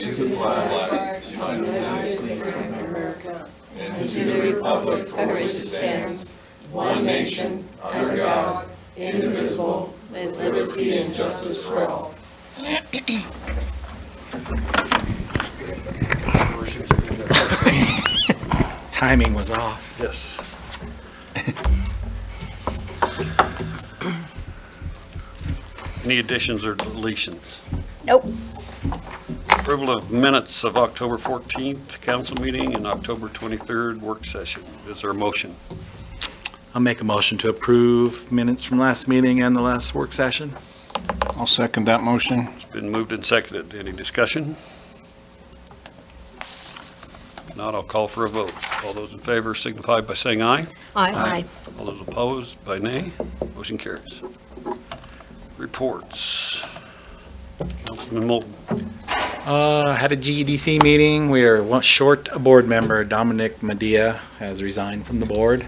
to the flag of the United States of America and to the republic for which it stands, one nation, under God, indivisible, with liberty and justice for all. Timing was off. Yes. Any additions or deletions? Nope. Approval of minutes of October 14th council meeting and October 23rd work session. Is there a motion? I'll make a motion to approve minutes from last meeting and the last work session. I'll second that motion. It's been moved and seconded. Any discussion? If not, I'll call for a vote. All those in favor signify by saying aye. Aye. All those opposed by nay. Motion carries. Reports. Councilman Moulton. Had a GEDC meeting. We are short a board member. Dominic Medea has resigned from the board.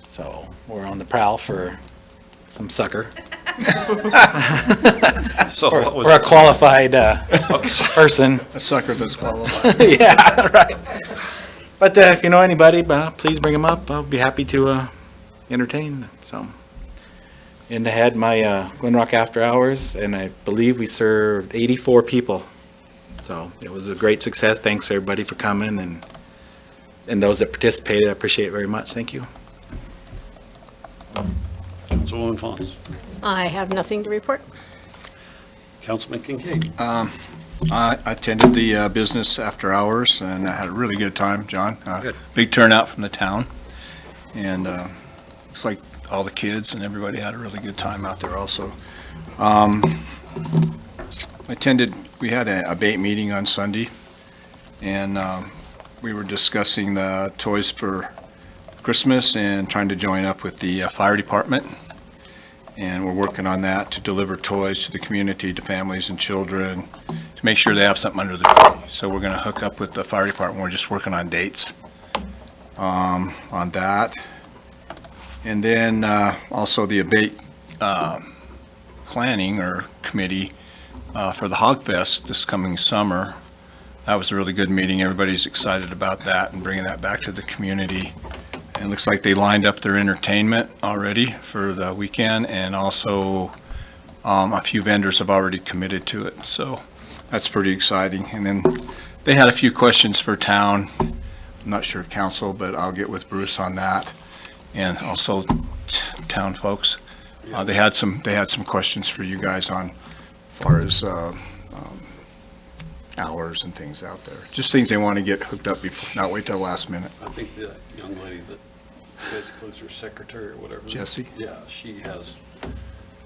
So we're on the prowl for some sucker. So what was For a qualified person. A sucker that's qualified. Yeah, right. But if you know anybody, please bring them up. I'll be happy to entertain. So, and I had my Glen Rock After Hours, and I believe we served 84 people. So it was a great success. Thanks for everybody for coming, and those that participated, I appreciate it very much. Thank you. Councilwoman Fons. I have nothing to report. Councilman Kincaid. I attended the business after hours, and I had a really good time, John. Good. Big turnout from the town, and looks like all the kids and everybody had a really good time out there also. We had a bait meeting on Sunday, and we were discussing the toys for Christmas and trying to join up with the fire department. And we're working on that to deliver toys to the community, to families and children, to make sure they have something under the tree. So we're going to hook up with the fire department. We're just working on dates on that. And then also the abate planning or committee for the Hog Fest this coming summer. That was a really good meeting. Everybody's excited about that and bringing that back to the community. It looks like they lined up their entertainment already for the weekend, and also a few vendors have already committed to it. So that's pretty exciting. And then they had a few questions for town. I'm not sure council, but I'll get with Bruce on that. And also town folks. They had some questions for you guys on as far as hours and things out there. Just things they want to get hooked up before, not wait till the last minute. I think the young lady that basically is her secretary or whatever. Jesse? Yeah, she has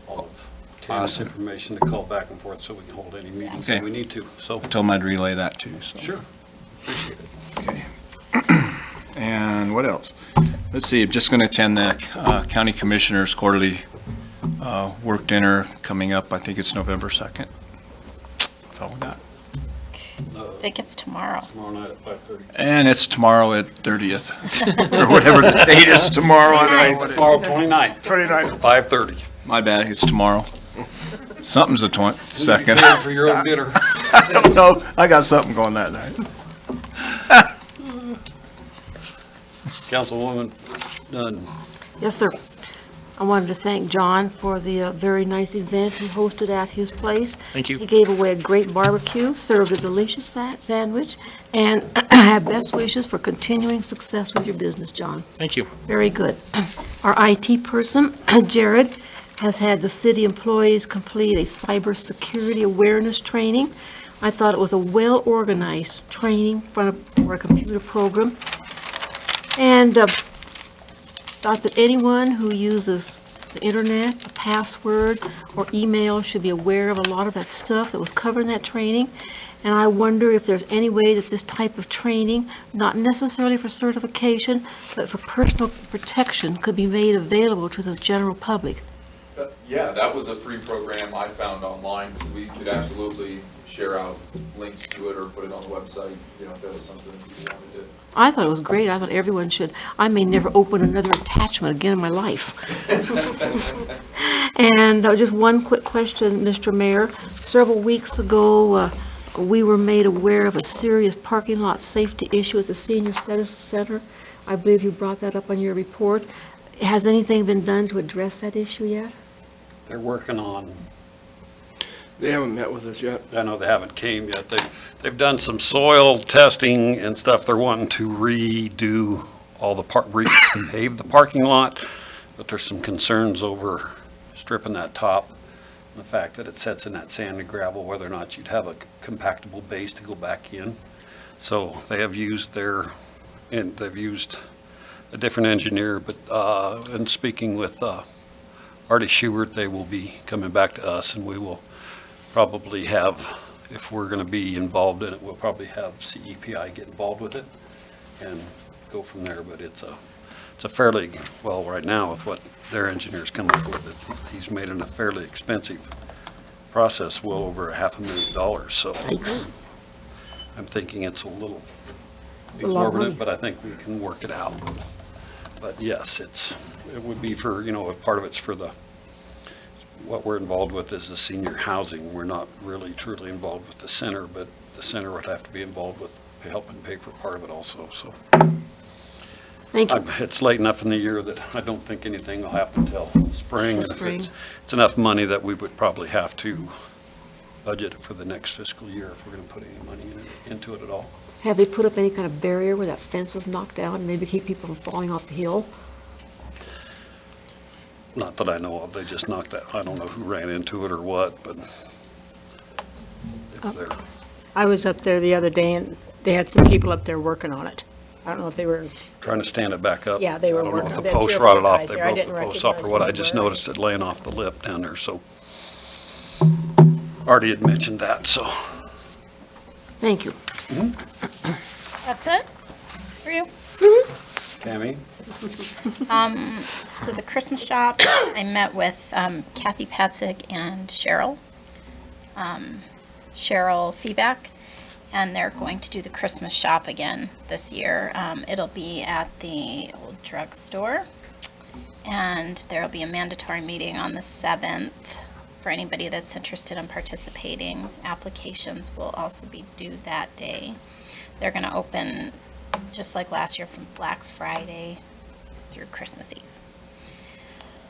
all of Tammy's Awesome. information to call back and forth so we can hold any meetings Okay. that we need to. So, I told them I'd relay that too, so. sure. Appreciate it. Okay. And what else? Let's see, I'm just going to attend the County Commissioners Quarterly Work Dinner coming up. I think it's November 2nd. That's all we got. I think it's tomorrow. Tomorrow night at 5:30. And it's tomorrow at 30th, or whatever the date is tomorrow. I don't know what it is. Tomorrow, 29th, 29th. 5:30. My bad, it's tomorrow. Something's the 22nd. Good for your own dinner. I don't know, I got something going that night. Councilwoman Dunn. Yes, sir. I wanted to thank John for the very nice event he hosted at his place. Thank you. He gave away a great barbecue, served a delicious sandwich, and I have best wishes for continuing success with your business, John. Thank you. Very good. Our IT person, Jared, has had the city employees complete a cybersecurity awareness training. I thought it was a well-organized training for a computer program. And thought that anyone who uses the internet, a password, or email should be aware of a lot of that stuff that was covered in that training. And I wonder if there's any way that this type of training, not necessarily for certification, but for personal protection, could be made available to the general public. Yeah, that was a free program I found online, so we could absolutely share out links to it or put it on the website, if that was something that you wanted to. I thought it was great. I thought everyone should. I may never open another attachment again in my life. And just one quick question, Mr. Mayor. Several weeks ago, we were made aware of a serious parking lot safety issue at the Senior Citizen Center. I believe you brought that up on your report. Has anything been done to address that issue yet? They're working on, They haven't met with us yet. I know they haven't came yet. They've done some soil testing and stuff. They're wanting to redo all the repave the parking lot, but there's some concerns over stripping that top. And the fact that it sets in that sand and gravel, whether or not you'd have a compactable base to go back in. So they have used they've used a different engineer, but, in speaking with, Artie Schubert, they will be coming back to us, and we will probably have, if we're gonna be involved in it, we'll probably have CEPI get involved with it and go from there, but it's a fairly, well, right now with what their engineers come up with, he's made it a fairly expensive process, well over $500,000, so Yikes. I'm thinking it's a little a lot of money. exorbitant, but I think we can work it out. But yes, it would be for, a part of it's for what we're involved with is the senior housing. We're not really truly involved with the center, but the center would have to be involved with helping pay for part of it also, so. Thank you. It's late enough in the year that I don't think anything will happen till spring. Till And spring. if it's enough money that we would probably have to budget it for the next fiscal year if we're gonna put any money into it at all. Have they put up any kind of barrier where that fence was knocked down, maybe keep people from falling off the hill? Not that I know of, they just knocked that, I don't know who ran into it or what, but if they're, I was up there the other day, and they had some people up there working on it. I don't know if they were, trying to stand it back up. Yeah, they were I don't know working if on the it. post 3 or 4 rotted off, guys they there. I broke didn't the post off or recognize what, who I they just were. noticed it laying off the lip down there, so. Artie had mentioned that, so. Thank you. that's it for you? Tammy? So the Christmas shop, I met with Kathy Patzig and Cheryl Feedback, and they're going to do the Christmas shop again this year. It'll be at the old drugstore, and there'll be a mandatory meeting on the 7th for anybody that's interested in participating. Applications will also be due that day. They're going to open, just like last year, from Black Friday through Christmas Eve.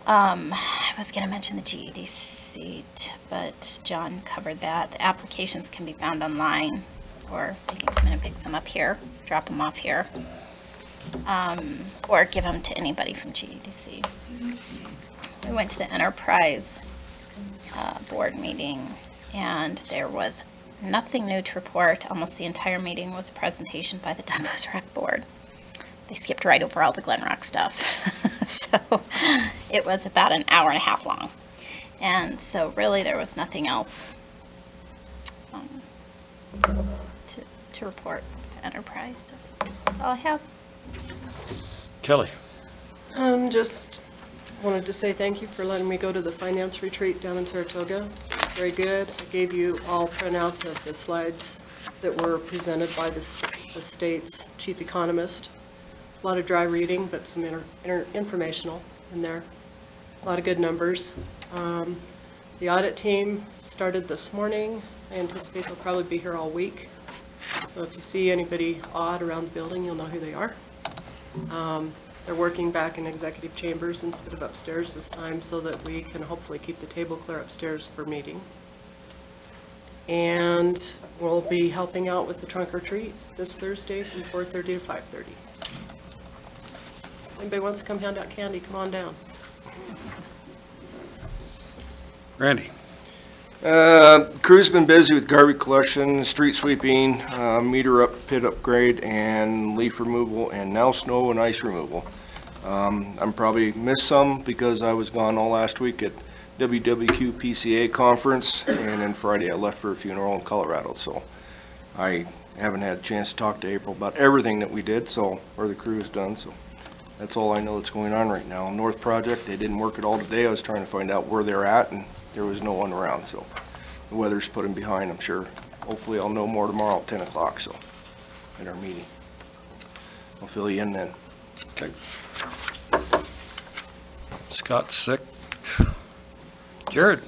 I was going to mention the GED seat, but John covered that. The applications can be found online, or they can come in and pick some up here, drop them off here, or give them to anybody from GEDC. We went to the Enterprise board meeting, and there was nothing new to report. Almost the entire meeting was a presentation by the Douglas Rec Board. They skipped right over all the Glen Rock stuff. So it was about an hour and a half long. And so really there was nothing else to report to Enterprise. So that's all I have. Kelly? Just wanted to say thank you for letting me go to the finance retreat down in Saratoga. Very good. I gave you all printouts of the slides that were presented by the state's chief economist. A lot of dry reading, but some informational in there. A lot of good numbers. The audit team started this morning. I anticipate they'll probably be here all week. So if you see anybody odd around the building, you'll know who they are. They're working back in executive chambers instead of upstairs this time so that we can hopefully keep the table clear upstairs for meetings. And we'll be helping out with the trunk or treat this Thursday from 4:30 to 5:30. Anybody wants to come hand out candy, come on down. Randy? Crew's been busy with garbage collection, street sweeping, meter up, pit upgrade, and leaf removal, and now snow and ice removal. I'm probably missed some because I was gone all last week at WWQ PCA conference, and then Friday I left for a funeral in Colorado, so I haven't had a chance to talk to April about everything that we did, so, or the crew has done, so that's all I know that's going on right now. North Project, they didn't work at all today. I was trying to find out where they're at, and there was no one around, so the weather's put them behind, I'm sure. Hopefully I'll know more tomorrow at 10 o'clock, so, at our meeting. I'll fill you in then. Okay. Scott's sick. Jared?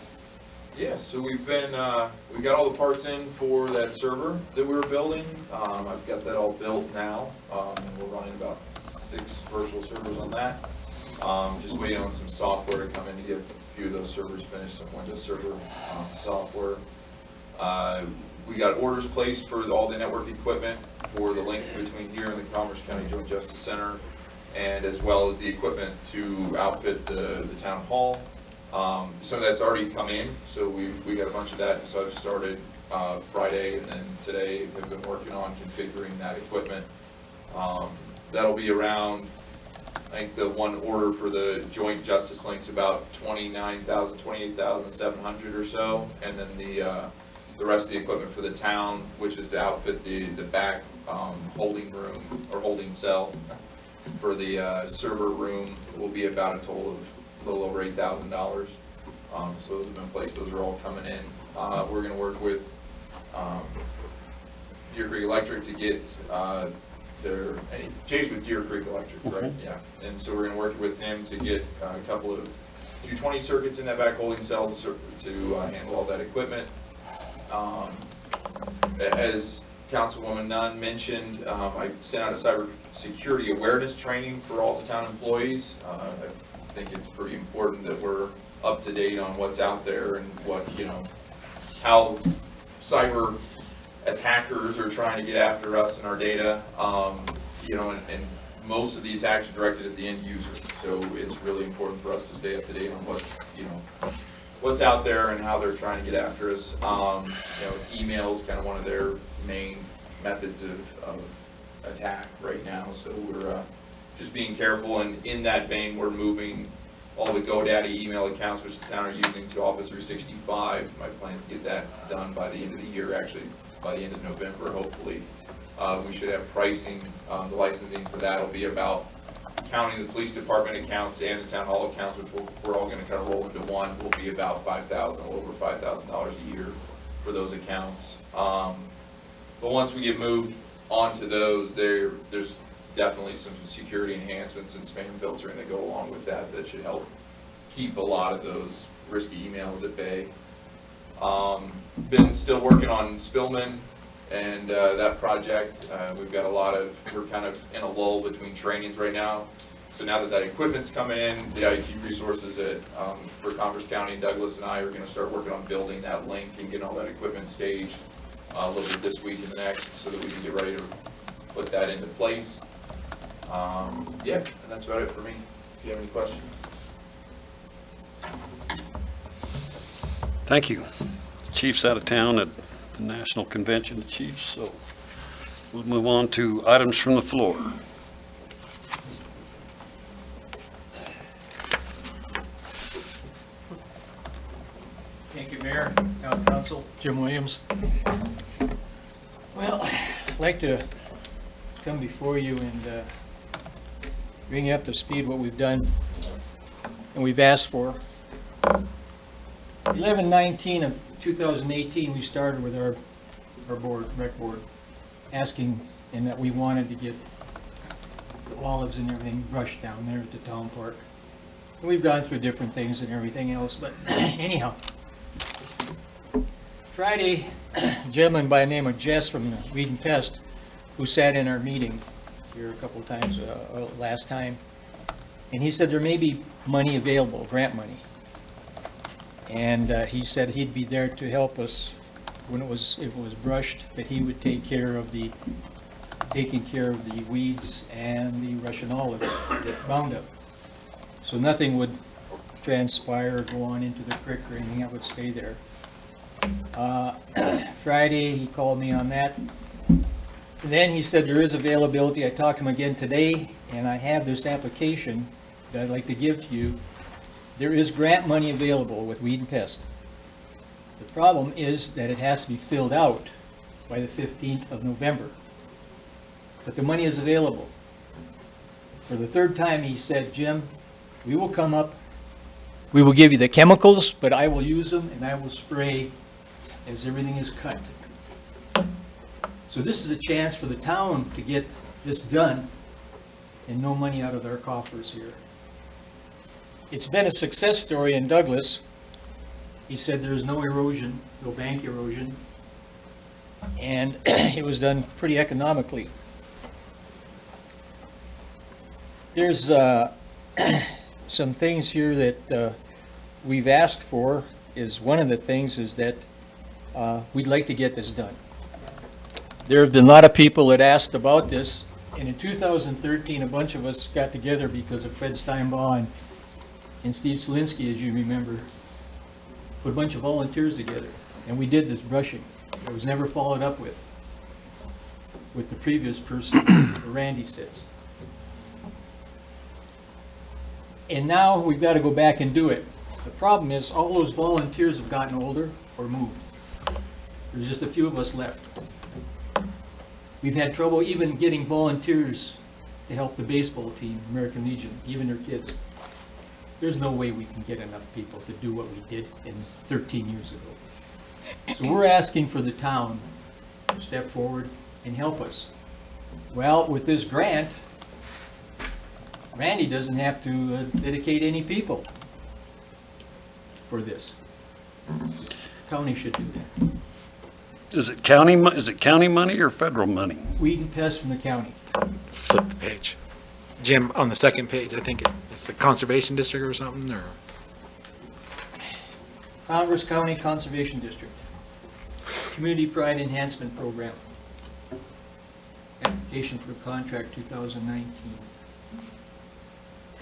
Yeah, so we got all the parts in for that server that we were building. I've got that all built now, and we're running about 6 virtual servers on that. Just waiting on some software to come in to get a few of those servers finished, some Windows Server software. We got orders placed for all the network equipment for the link between here and the Commerce County Joint Justice Center, and as well as the equipment to outfit the town hall. Some of that's already come in, so we got a bunch of that, and so I've started Friday, and then today have been working on configuring that equipment. That'll be around, I think the one order for the Joint Justice Link's about 28,700 or so, and then the rest of the equipment for the town, which is to outfit the back holding room or holding cell for the server room, will be about a total of a little over $8,000. So those have been placed, those are all coming in. We're gonna work with Deer Creek Electric to get Jay's with Deer Creek Electric, right? Yeah, and so we're gonna work with him to get a couple of 220 circuits in that back holding cell to handle all that equipment. As Councilwoman Nunn mentioned, I sent out a cybersecurity awareness training for all the town employees. I think it's pretty important that we're up to date on what's out there and what, how cyber attackers are trying to get after us and our data. And most of the attacks are directed at the end user. So it's really important for us to stay up to date on what's out there and how they're trying to get after us. Email is kind of one of their main methods of attack right now. So we're just being careful, and in that vein, we're moving all the GoDaddy email accounts, which the town are using, to Office 365. My plan is to get that done by the end of the year, actually, by the end of November, hopefully. We should have pricing. The licensing for that will be about counting the police department accounts and the town hall accounts, which we're all going to kind of roll into one, will be about $5,000, a little over $5,000 a year for those accounts. But once we get moved onto those, there's definitely some security enhancements and spam filtering that go along with that should help keep a lot of those risky emails at bay. Been still working on Spillman and that project. We've got we're kind of in a lull between trainings right now. So now that equipment's coming in, the IT resources for Commerce County, Douglas and I are going to start working on building that link and getting all that equipment staged a little bit this week and the next, so that we can get ready to put that into place. Yeah, and that's about it for me. If you have any questions. Thank you. Chief's out of town at the National Convention of Chiefs, so we'll move on to items from the floor. Thank you, Mayor, Town Council, Jim Williams. Well, I'd like to come before you and bring you up to speed what we've done and we've asked for. 11/19 of 2018, we started with our rec board, asking, and that we wanted to get the olives and everything brushed down there at the town park. And we've gone through different things and everything else, but anyhow. Friday, a gentleman by the name of Jess from Weed and Pest, who sat in our meeting here a couple of times last time, and he said there may be money available, grant money. And he said he'd be there to help us when if it was brushed, that he would take care of the weeds and the Russian olive that bound up. So nothing would transpire or go on into the creek or anything, that would stay there. Friday, he called me on that. And then he said there is availability. I talked to him again today, and I have this application that I'd like to give to you. There is grant money available with Weed and Pest. The problem is that it has to be filled out by the 15th of November. But the money is available. For the third time, he said, Jim, we will come up, we will give you the chemicals, but I will use them and I will spray as everything is cut. So this is a chance for the town to get this done and no money out of their coffers here. It's been a success story in Douglas. He said there's no erosion, no bank erosion, and it was done pretty economically. There's some things here that we've asked for. Is one of the things is that we'd like to get this done. There have been a lot of people that asked about this, and in 2013, a bunch of us got together because of Fred Steinbaugh and Steve Selinsky, as you remember, put a bunch of volunteers together, and we did this brushing. It was never followed up with the previous person, Randy sits. And now we've got to go back and do it. The problem is all those volunteers have gotten older or moved. There's just a few of us left. We've had trouble even getting volunteers to help the baseball team, American Legion, even their kids. There's no way we can get enough people to do what we did in 13 years ago. So we're asking for the town to step forward and help us. Well, with this grant, Randy doesn't have to dedicate any people for this. County should do that. Is it county money or federal money? Weed and pest from the county. Flip the page. Jim, on the second page, I think it's the Conservation District or something, or? Congress County Conservation District. Community Pride Enhancement Program. Application for contract 2019.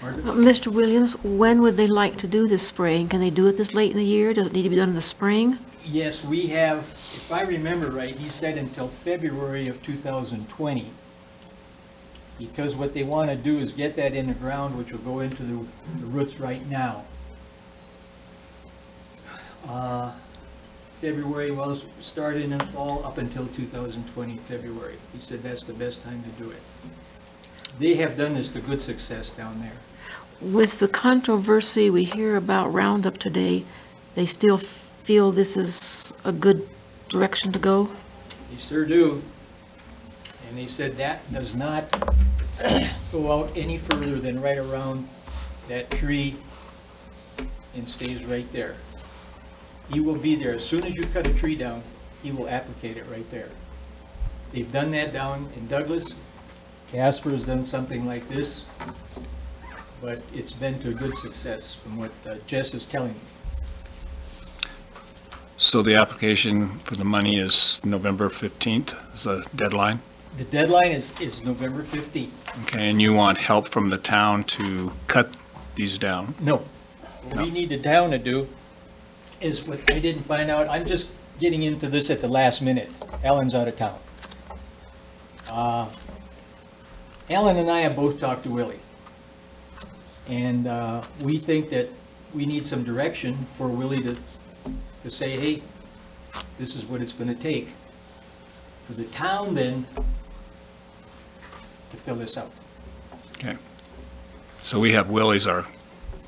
Margaret? Mr. Williams, when would they like to do this spraying? Can they do it this late in the year? Does it need to be done in the spring? Yes, we have, if I remember right, he said until February of 2020. Because what they want to do is get that in the ground, which will go into the roots right now. February, well, it started in the fall up until 2020, February. He said that's the best time to do it. They have done this to good success down there. With the controversy we hear about Roundup today, they still feel this is a good direction to go? They sure do. And they said that does not go out any further than right around that tree and stays right there. He will be there. As soon as you cut a tree down, he will applicate it right there. They've done that down in Douglas. Casper has done something like this, but it's been to a good success from what Jess is telling me. So the application for the money is November 15th is the deadline? The deadline is November 15th. Okay, and you want help from the town to cut these down? No. What we need the town to do is what I didn't find out. I'm just getting into this at the last minute. Alan's out of town. Alan and I have both talked to Willie. And we think that we need some direction for Willie to say, hey, this is what it's going to take for the town then to fill this out. Okay. So we have Willie's our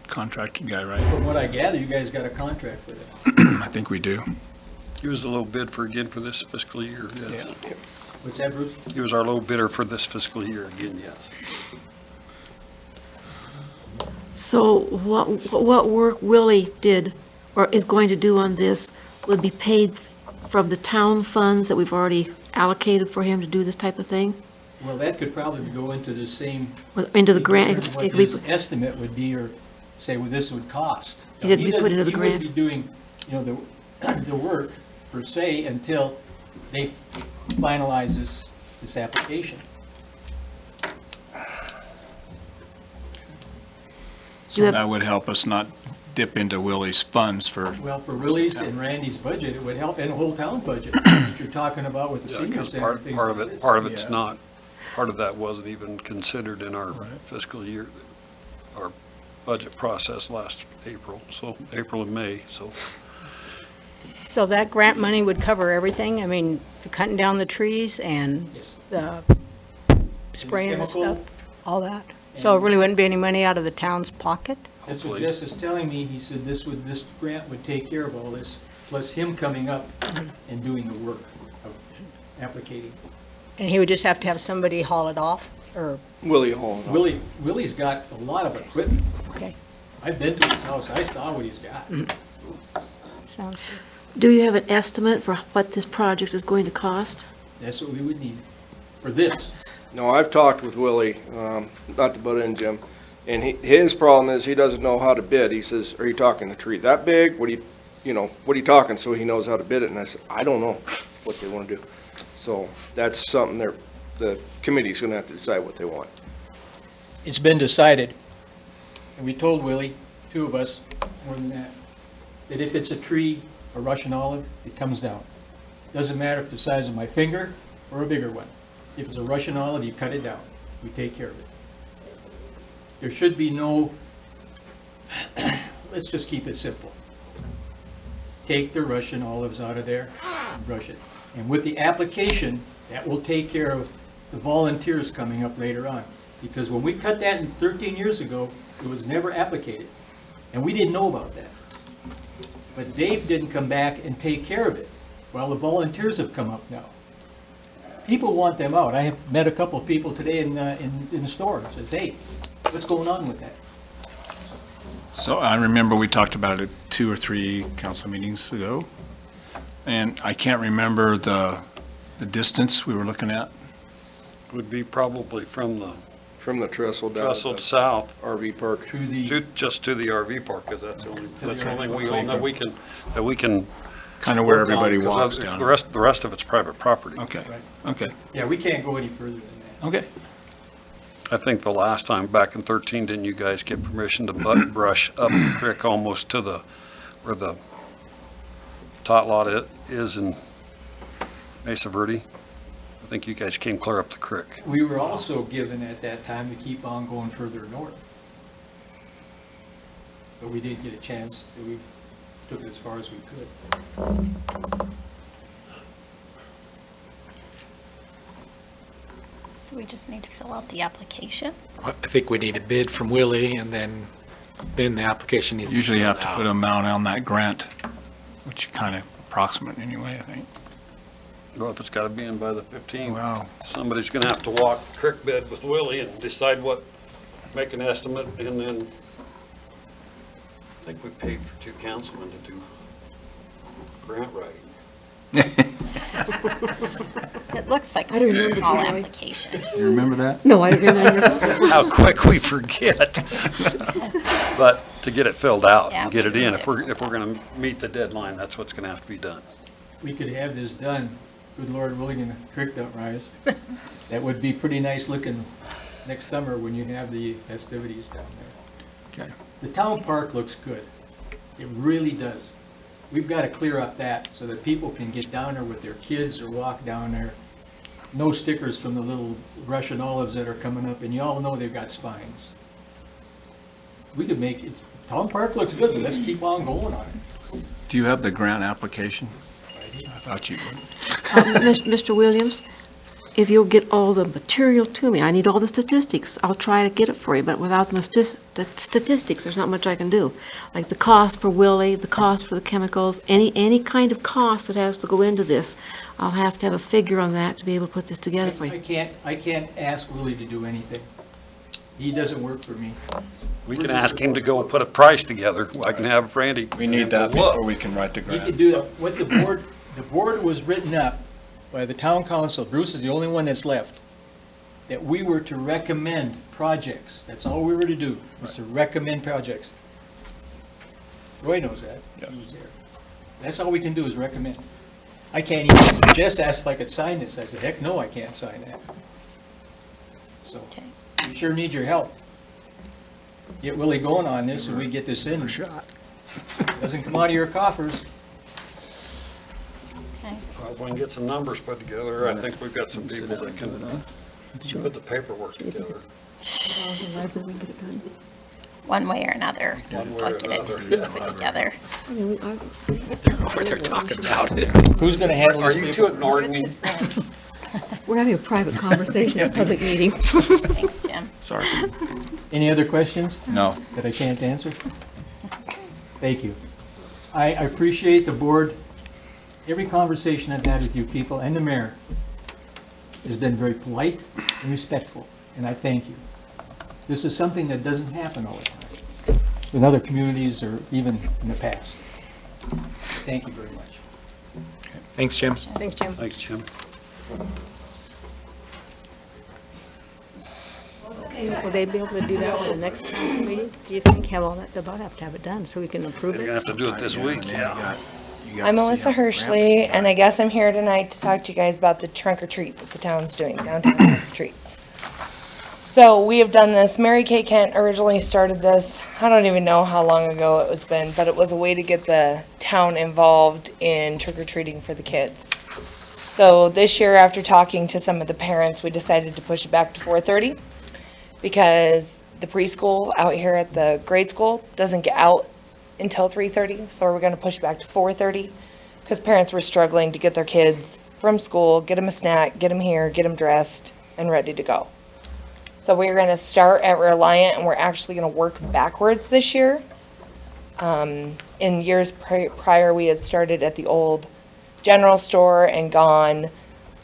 contracted guy, right? From what I gather, you guys got a contract with it. I think we do. Give us a low bid for again for this fiscal year, yes. What's that, Bruce? He was our low bidder for this fiscal year again, yes. So what work Willie did or is going to do on this would be paid from the town funds that we've already allocated for him to do this type of thing? Well, that could probably go into the same. Into the grant? What It could be his estimate would be, or say, well, this would cost. It could be put into the He grant. wouldn't be doing, the work per se until they finalize this application. You So have- that would help us not dip into Willie's funds for, Well, for Willie's and Randy's budget, it would help, and the whole town budget, that you're talking about with the Yeah, senior because center, things part of like it, this. part of it's Yeah. not, part of that wasn't even considered in our fiscal year, our budget process last April, so April and May, so. So that grant money would cover everything? I mean, the cutting down the trees and Yes. the spraying the Chemical. stuff, all that? So it really wouldn't be any money out of the town's pocket? That's what Hopefully. Jess is telling me. He said this grant would take care of all this, plus him coming up and doing the work of applicating. And he would just have to have somebody haul it off, or, Willie Hall. Willie's got a lot of equipment. okay. I've been to his house. I saw what he's got. Sounds good. Do you have an estimate for what this project is going to cost? That's what we would need for this. No, I've talked with Willie, not to butt in, Jim, and his problem is he doesn't know how to bid. He says, are you talking a tree that big? What are you talking, so he knows how to bid it? And I said, I don't know what they want to do. So that's something the committee's gonna have to decide what they want. It's been decided, and we told Willie, two of us, more than that if it's a tree, a Russian olive, it comes down. Doesn't matter if the size of my finger or a bigger one. If it's a Russian olive, you cut it down. We take care of it. There should be no, let's just keep it simple. Take the Russian olives out of there and brush it. And with the application, that will take care of the volunteers coming up later on. Because when we cut that 13 years ago, it was never applicated. And we didn't know about that. But Dave didn't come back and take care of it. Well, the volunteers have come up now. People want them out. I have met a couple of people today in the store and says, hey, what's going on with that? So I remember we talked about it 2 or 3 council meetings ago, and I can't remember the distance we were looking at. Would be probably from the From the trestle down at trestled the south RV park. To the, just to the RV park, because that's the only thing we own that we can. Kind of where work on, everybody 'cause walks the down. rest of it's private property. Okay, Right. okay, yeah, we can't go any further than that. okay. I think the last time, back in 13, didn't you guys get permission to brush up the creek almost to where the tot lot is in Mesa Verde? I think you guys came clear up the creek. We were also given at that time to keep on going further north. But we didn't get a chance, we took it as far as we could. So we just need to fill out the application. I think we need a bid from Willie, and then the application needs to be Usually you have filled to out. put an amount on that grant, which is kind of approximate anyway, I think. Well, if it's got to be in by the 15th, Wow. somebody's going to have to walk the creek bed with Willie and decide make an estimate, and then I think we paid for 2 councilmen to do grant writing. It looks like I don't a remember, small Roy. application. You remember that? No, I don't remember. How quick we forget. But to get it filled out, Yeah, and get we it can in, get if it we're filled out. going to meet the deadline, that's what's going to have to be done. We could have this done, good Lord willing, and the creek don't rise. That would be pretty nice looking next summer when you have the festivities down there. Okay. The town park looks good. It really does. We've got to clear up that so that people can get down there with their kids or walk down there. No stickers from the little Russian olives that are coming up, and you all know they've got spines. We could make it, town park looks good, but let's keep on going on it. Do you have the grant application? I thought you would. Mr. Williams, if you'll get all the material to me, I need all the statistics. I'll try to get it for you, but without the statistics, there's not much I can do. Like the cost for Willie, the cost for the chemicals, any kind of cost that has to go into this, I'll have to have a figure on that to be able to put this together for I you. can't ask Willie to do anything. He doesn't work for me. We can ask him to go put a price together. I can have Randy. We need that Look. before we can write the He grant. could do that. What the board was written up by the town council, Bruce is the only one that's left, that we were to recommend projects. That's all we were to do, was to recommend projects. Roy knows that. He Yes. was there. That's all we can do is recommend. I can't even, Jess asked if I could sign this. I said, heck no, I can't sign that. So, Okay. we sure need your help. Get Willie going on this and we get this in. Doesn't come out of your coffers. Okay. Well, if we can get some numbers put together, I think we've got some people that can put the paperwork together. One way or another, One way I'll or get it another. put together. What they're talking about. Who's gonna handle Are this you two paper? ignoring me? We're having a private conversation at a public meeting. Thanks, Jim. Sorry. Any other questions No. that I can't answer? Thank you. I appreciate the board, every conversation I've had with you people and the mayor has been very polite and respectful, and I thank you. This is something that doesn't happen all the time in other communities or even in the past. Thank you very much. Thanks, Jim. Thanks, Jim. Thanks, Jim. Will they be able to do that for the next council meeting? Do you think? Have all that, they'll about have to have it done so we can approve You're gonna it? have to do it this week, yeah. I'm Melissa Hershey, and I guess I'm here tonight to talk to you guys about the trunk or treat that the town's doing, downtown trunk or treat. So we have done this. Mary Kay Kent originally started this. I don't even know how long ago it was been, but it was a way to get the town involved in trick or treating for the kids. So this year, after talking to some of the parents, we decided to push it back to 4:30 because the preschool out here at the grade school doesn't get out until 3:30, so we're going to push it back to 4:30 because parents were struggling to get their kids from school, get them a snack, get them here, get them dressed and ready to go. So we're going to start at Reliant, and we're actually going to work backwards this year. In years prior, we had started at the old general store and gone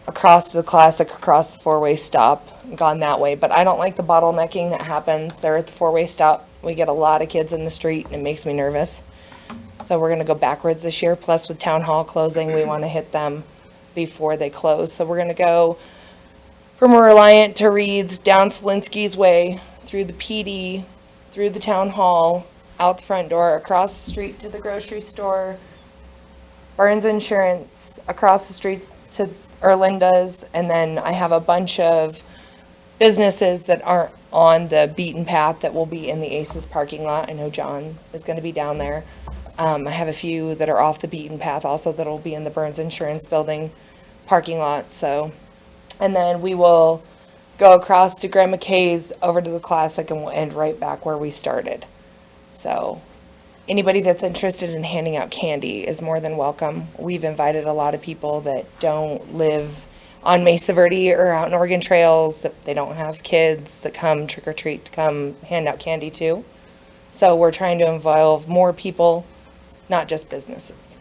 across to the Classic, across the four-way stop, and gone that way. But I don't like the bottlenecking that happens there at the four-way stop. We get a lot of kids in the street, and it makes me nervous. So we're going to go backwards this year. Plus, with Town Hall closing, we want to hit them before they close. So we're going to go from Reliant to Reed's, down Selinsky's Way, through the PD, through the Town Hall, out the front door, across the street to the grocery store, Burns Insurance, across the street to Erlinda's, and then I have a bunch of businesses that aren't on the beaten path that will be in the Aces parking lot. I know John is going to be down there. I have a few that are off the beaten path also that will be in the Burns Insurance building parking lot. So, and then we will go across to Grandma Kay's over to the Classic, and we'll end right back where we started. So anybody that's interested in handing out candy is more than welcome. We've invited a lot of people that don't live on Mesa Verde or out in Oregon Trails, that they don't have kids that come trick or treat to come hand out candy to. So we're trying to involve more people, not just businesses.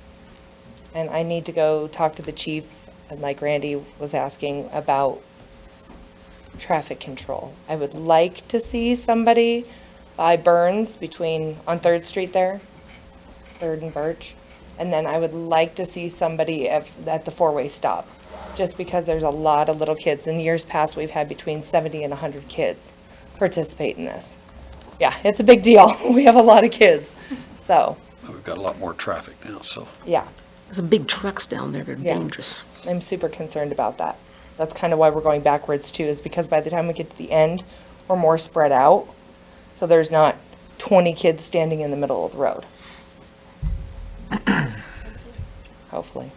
And I need to go talk to the chief, and like Randy was asking about traffic control. I would like to see somebody by Burns on 3rd Street there, 3rd and Birch. And then I would like to see somebody at the four-way stop, just because there's a lot of little kids. In years past, we've had between 70 and 100 kids participate in this. Yeah, it's a big deal. We have a lot of kids. So, We've got a lot more traffic now, so. yeah, There's some big trucks down there, they're Yeah. dangerous. I'm super concerned about that. That's kind of why we're going backwards too, is because by the time we get to the end, we're more spread out. So there's not 20 kids standing in the middle of the road. Hopefully.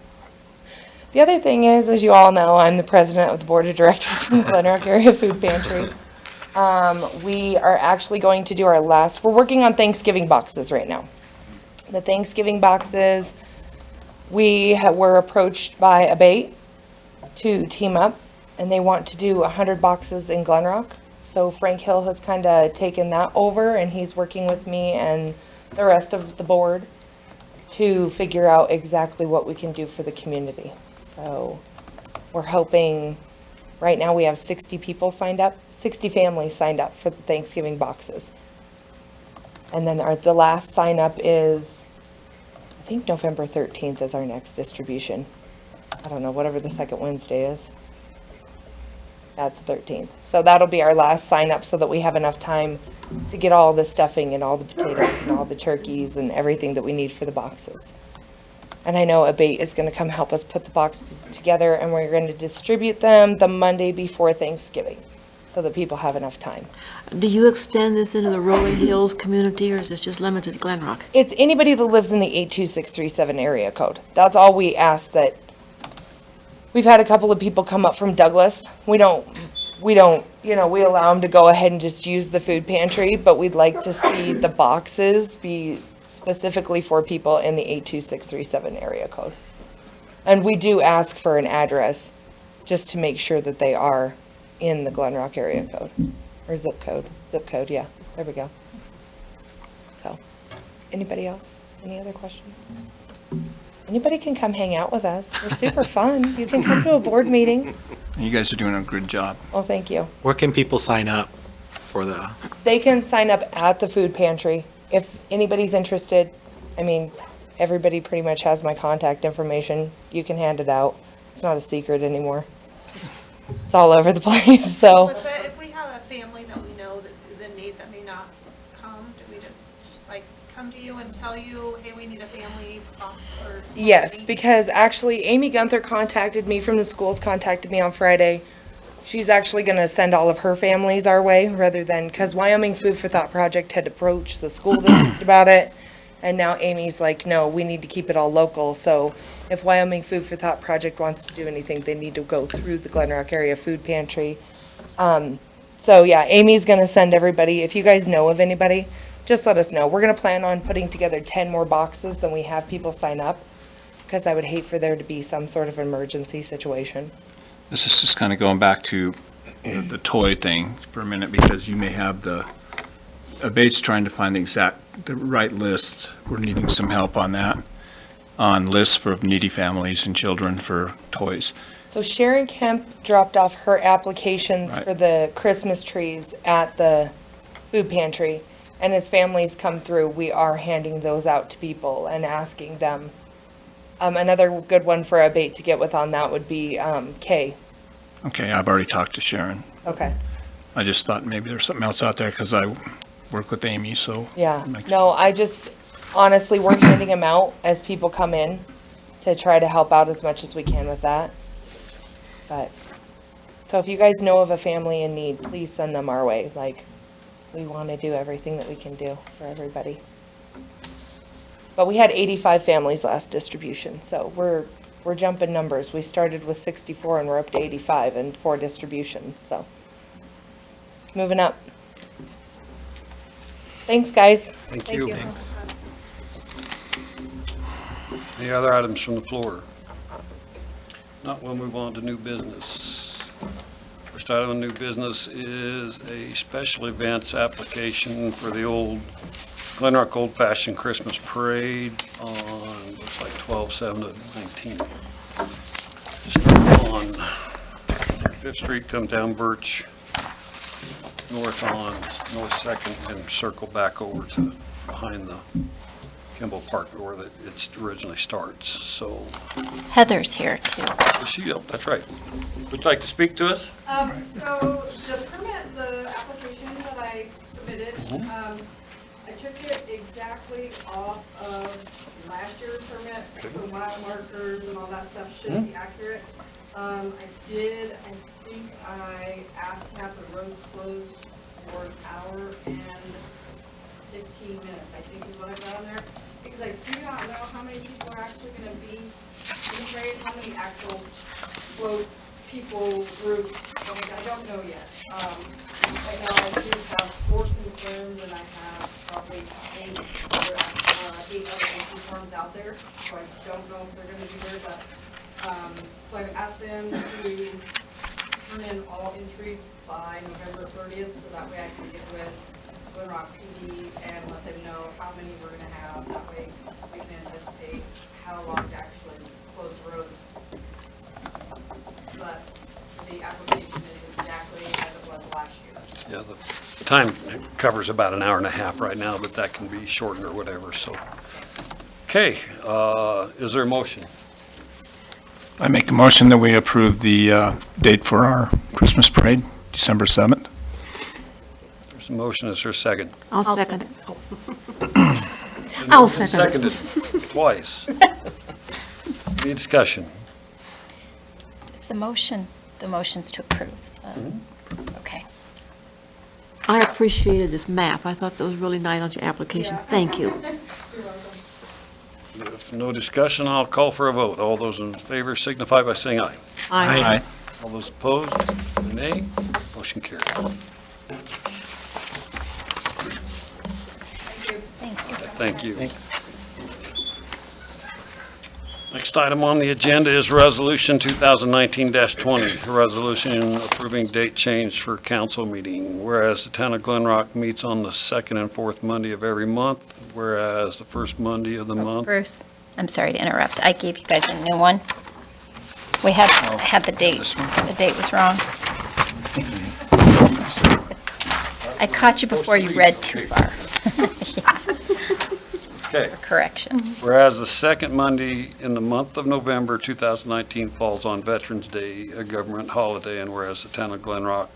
The other thing is, as you all know, I'm the president of the board of directors from the Glen Rock Area Food Pantry. We are actually going to do we're working on Thanksgiving boxes right now. The Thanksgiving boxes, we were approached by Abate to team up, and they want to do 100 boxes in Glen Rock. So Frank Hill has kind of taken that over, and he's working with me and the rest of the board to figure out exactly what we can do for the community. So we're hoping, right now we have 60 people signed up, 60 families signed up for the Thanksgiving boxes. And then the last sign up is, I think November 13th is our next distribution. I don't know, whatever the second Wednesday is. That's 13th. So that'll be our last sign up so that we have enough time to get all the stuffing and all the potatoes and all the turkeys and everything that we need for the boxes. And I know Abate is going to come help us put the boxes together, and we're going to distribute them the Monday before Thanksgiving so that people have enough time. Do you extend this into the Rolling Hills community, or is this just limited to Glen Rock? It's anybody that lives in the 82637 area code. That's all we ask. That we've had a couple of people come up from Douglas. We don't, we allow them to go ahead and just use the food pantry, but we'd like to see the boxes be specifically for people in the 82637 area code. And we do ask for an address just to make sure that they are in the Glen Rock area code, or zip code, yeah, there we go. So, anybody else? Any other questions? Anybody can come hang out with us. We're super fun. You can come to a board meeting. You guys are doing a good job. Oh, thank you. Where can people sign up for the, They can sign up at the food pantry if anybody's interested. I mean, everybody pretty much has my contact information. You can hand it out. It's not a secret anymore. It's all over the place, so. Melissa, if we have a family that we know that is in need that may not come, do we just, like, come to you and tell you, hey, we need a family box or? Yes, something? because actually Amy Gunther contacted me from the schools, contacted me on Friday. She's actually gonna send all of her families our way rather than, because Wyoming Food for Thought Project had approached the school district about it. And now Amy's like, no, we need to keep it all local. So if Wyoming Food for Thought Project wants to do anything, they need to go through the Glen Rock Area Food Pantry. So yeah, Amy's gonna send everybody, if you guys know of anybody, just let us know. We're gonna plan on putting together 10 more boxes than we have people sign up, because I would hate for there to be some sort of emergency situation. This is just kind of going back to the toy thing for a minute, because you may have Bates trying to find the right list. We're needing some help on that, on lists for needy families and children for toys. So Sharon Kemp dropped off her applications Right. for the Christmas trees at the food pantry, and as families come through, we are handing those out to people and asking them. Another good one for a bait to get with on that would be Kay. Okay, I've already talked to Sharon. Okay. I just thought maybe there's something else out there because I work with Amy, so. Yeah. No, I just, honestly, we're handing them out as people come in to try to help out as much as we can with that. But, so if you guys know of a family in need, please send them our way. Like, we want to do everything that we can do for everybody. But we had 85 families last distribution, so we're jumping numbers. We started with 64 and we're up to 85 and 4 distributions, so it's moving up. Thanks, guys. Thank you. Any other items from the floor? Not, we'll move on to new business. First item of new business is a special events application for the old Glen Rock Old Fashioned Christmas Parade on, looks like 12/7/19. Start on 5th Street, come down Birch, north on North 2nd, and circle back over to behind the Kimball Park where it originally starts. So, Heather's here too. that's right. Would you like to speak to us? So the permit, the application that I submitted, I took it exactly off of last year's permit, so mile markers and all that stuff should be accurate. I think I asked to have the road closed for an hour and 15 minutes, I think is what I got on there. Because I do not know how many people are actually gonna be in the parade, how many actual floats, people, groups, I don't know yet. Right now I do have 4 confirmed and I have probably 8 other entry forms out there, so I don't know if they're gonna be there, but, so I asked them to turn in all entries by November 30th, so that way I can get with Glen Rock PD and let them know how many we're gonna have, that way we can anticipate how long to actually close roads. But the application is exactly as it was last year. Yeah, the time covers about an hour and a half right now, but that can be shortened or whatever, so. Okay, is there a motion? I make a motion that we approve the date for our Christmas parade, December 7th. There's a motion, is there a second? I'll second it. I'll second it. Seconded twice. Any discussion? Is the motion's to approve? Okay. I appreciated this map. I thought that was really nice on your application. Thank you. You're welcome. If no discussion, I'll call for a vote. All those in favor signify by saying aye. Aye. All those opposed, nay. Motion carried. Thank you. Thanks. Next item on the agenda is Resolution 2019-20, a resolution approving date change for council meeting. Whereas the town of Glen Rock meets on the 2nd and 4th Monday of every month, whereas the first Monday of the month. Bruce, I'm sorry to interrupt. I gave you guys a new one. We had the date. The date was wrong. I caught you before you read too far. Okay. for correction. Whereas the second Monday in the month of November 2019 falls on Veterans Day, a government holiday, and whereas the town of Glen Rock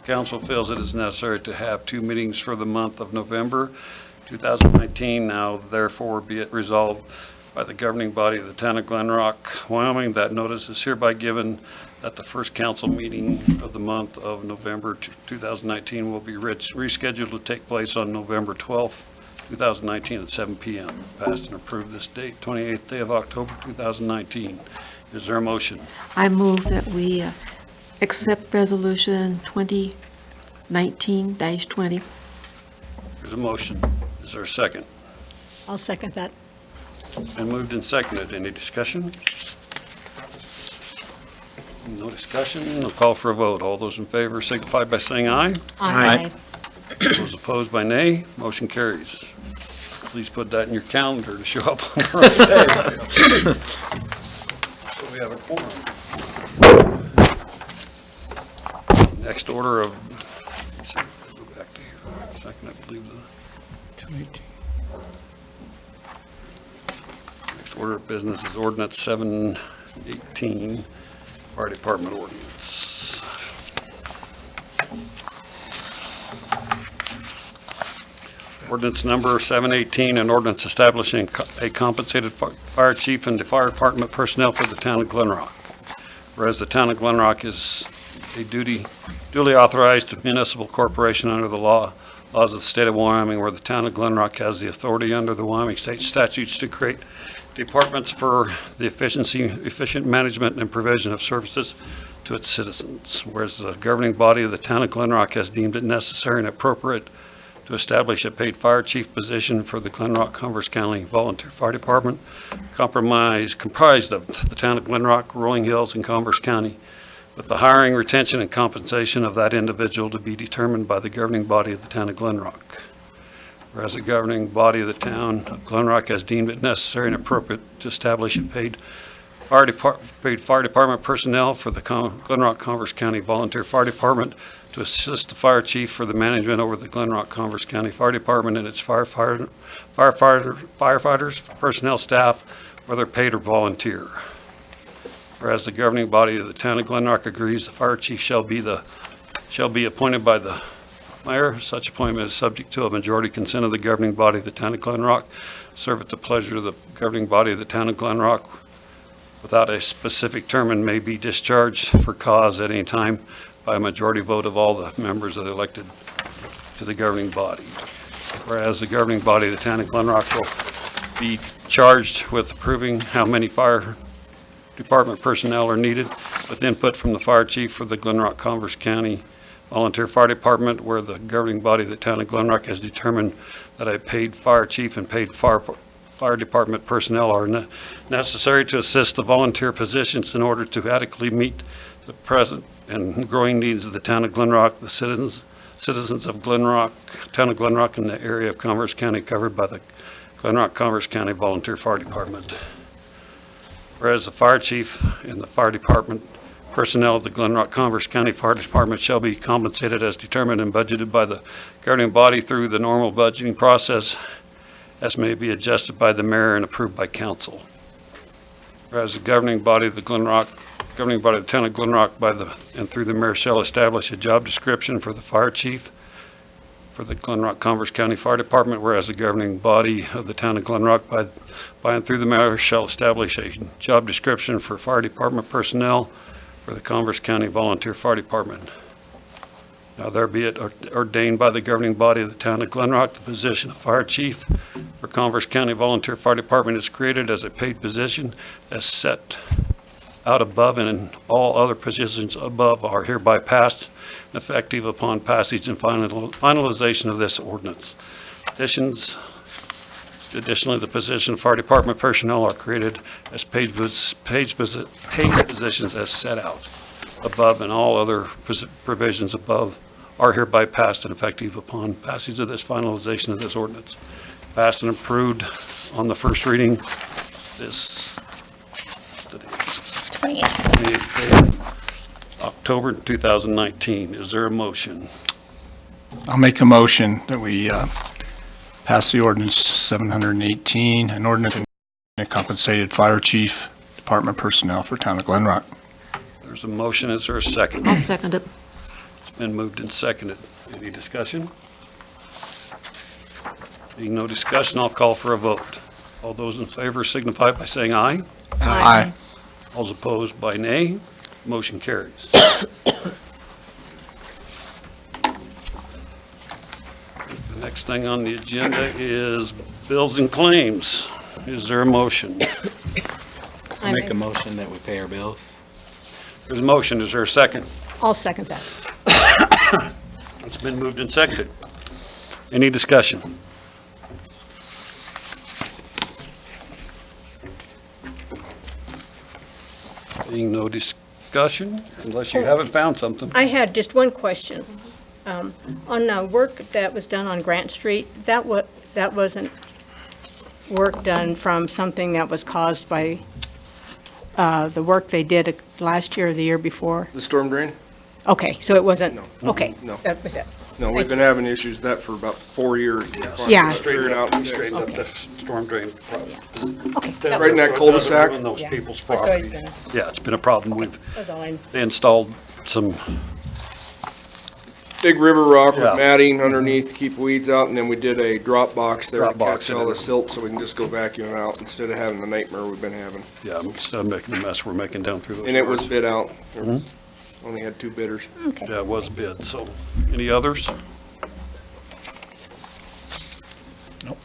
Council feels it is necessary to have 2 meetings for the month of November 2019, now therefore be it resolved by the governing body of the town of Glen Rock, Wyoming, that notice is hereby given that the first council meeting of the month of November 2019 will be rescheduled to take place on November 12th, 2019 at 7 p.m. Passed and approved this date, 28th day of October 2019. Is there a motion? I move that we accept Resolution 2019-20. There's a motion. Is there a second? I'll second that. Been moved and seconded. Any discussion? No discussion. I'll call for a vote. All those in favor signify by saying aye. Aye. Those opposed by nay. Motion carries. Please put that in your calendar to show up on the right day. So we have a quorum. Next order of, go back to here for a second, I believe the 218. Next order of business is ordinance 718, fire department ordinance. Ordinance number 718, an ordinance establishing a compensated fire chief and the fire department personnel for the town of Glen Rock. Whereas the town of Glen Rock is a duly authorized municipal corporation under the laws of the state of Wyoming, where the town of Glen Rock has the authority under the Wyoming state statutes to create departments for the efficient management and provision of services to its citizens. Whereas the governing body of the town of Glen Rock has deemed it necessary and appropriate to establish a paid fire chief position for the Glen Rock Converse County Volunteer Fire Department, comprised of the town of Glen Rock, Rolling Hills, and Converse County, with the hiring, retention, and compensation of that individual to be determined by the governing body of the town of Glen Rock. Whereas the governing body of the town of Glen Rock has deemed it necessary and appropriate to establish a paid fire department personnel for the Glen Rock Converse County Volunteer Fire Department to assist the fire chief for the management over the Glen Rock Converse County Fire Department and its firefighters, personnel staff, whether paid or volunteer. Whereas the governing body of the town of Glen Rock agrees the fire chief shall be appointed by the mayor. Such appointment is subject to a majority consent of the governing body of the town of Glen Rock, serve at the pleasure of the governing body of the town of Glen Rock without a specific term, and may be discharged for cause at any time by a majority vote of all the members that are elected to the governing body. Whereas the governing body of the town of Glen Rock will be charged with approving how many fire department personnel are needed, with input from the fire chief for the Glen Rock Converse County Volunteer Fire Department, where the governing body of the town of Glen Rock has determined that a paid fire chief and paid fire department personnel are necessary to assist the volunteer positions in order to adequately meet the present and growing needs of the town of Glen Rock, the citizens of Glen Rock, town of Glen Rock, in the area of Converse County covered by the Glen Rock Converse County Volunteer Fire Department. Whereas the fire chief and the fire department personnel of the Glen Rock Converse County Fire Department shall be compensated as determined and budgeted by the governing body through the normal budgeting process, as may be adjusted by the mayor and approved by council. Whereas the governing body of the town of Glen Rock and through the mayor shall establish a job description for the fire chief for the Glen Rock Converse County Fire Department, whereas the governing body of the town of Glen Rock by and through the mayor shall establish a job description for fire department personnel for the Converse County Volunteer Fire Department. Now there be it ordained by the governing body of the town of Glen Rock, the position of fire chief for Converse County Volunteer Fire Department is created as a paid position as set out above, and all other positions above are hereby passed and effective upon passage and finalization of this ordinance. Additionally, the position of fire department personnel are created as paid positions as set out above, and all other provisions above are hereby passed and effective upon passage of this finalization of this ordinance. Passed and approved on the first reading this 28th day of October 2019. Is there a motion? I'll make a motion that we Pass the ordinance 718, an ordinance compensated fire chief, department personnel for town of Glen Rock. There's a motion, is there a second? I'll second it. It's been moved and seconded. Any discussion? Being no discussion, I'll call for a vote. All those in favor signify by saying aye. Aye. All those opposed by nay. Motion carries. The next thing on the agenda is bills and claims. Is there a motion? I'll make a motion that we pay our bills. There's a motion, is there a second? I'll second that. It's been moved and seconded. Any discussion? Being no discussion, unless you haven't found something. I had just one question. On work that was done on Grant Street, that wasn't work done from something that was caused by the work they did last year or the year before? The storm drain? Okay, so it wasn't? No. Okay, No. that was it. No, we've been having issues with that for about 4 years. Yeah. Figured out. Straightened up the storm drain problem. Okay. Right in that cul-de-sac? Ruin those Yeah. people's That's always property. been, Yeah, it's been a problem. that's all I, They installed some, Big river rock with Yeah. matting underneath to keep weeds out, and then we did a drop box there to Drop box catch in all it. the silt so we can just go vacuum it out instead of having the nightmare we've been having. yeah, instead of making the mess we're making down through those. And it was roads. bid out. There Mhm. Only had 2 bidders. okay. Yeah, it was bid, so, any others? Nope.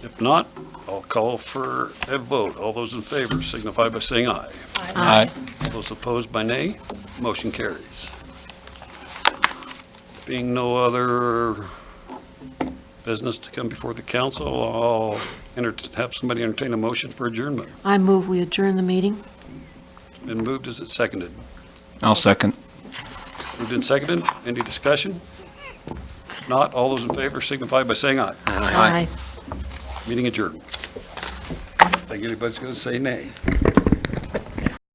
If not, I'll call for a vote. All those in favor signify by saying aye. Aye. All those opposed by nay, motion carries. Being no other business to come before the council, I'll have somebody entertain a motion for adjournment. I move we adjourn the meeting. Been moved, is it seconded? I'll second. Moved and seconded, any discussion? If not, all those in favor signify by saying aye. Aye. Meeting adjourned. Think anybody's going to say nay?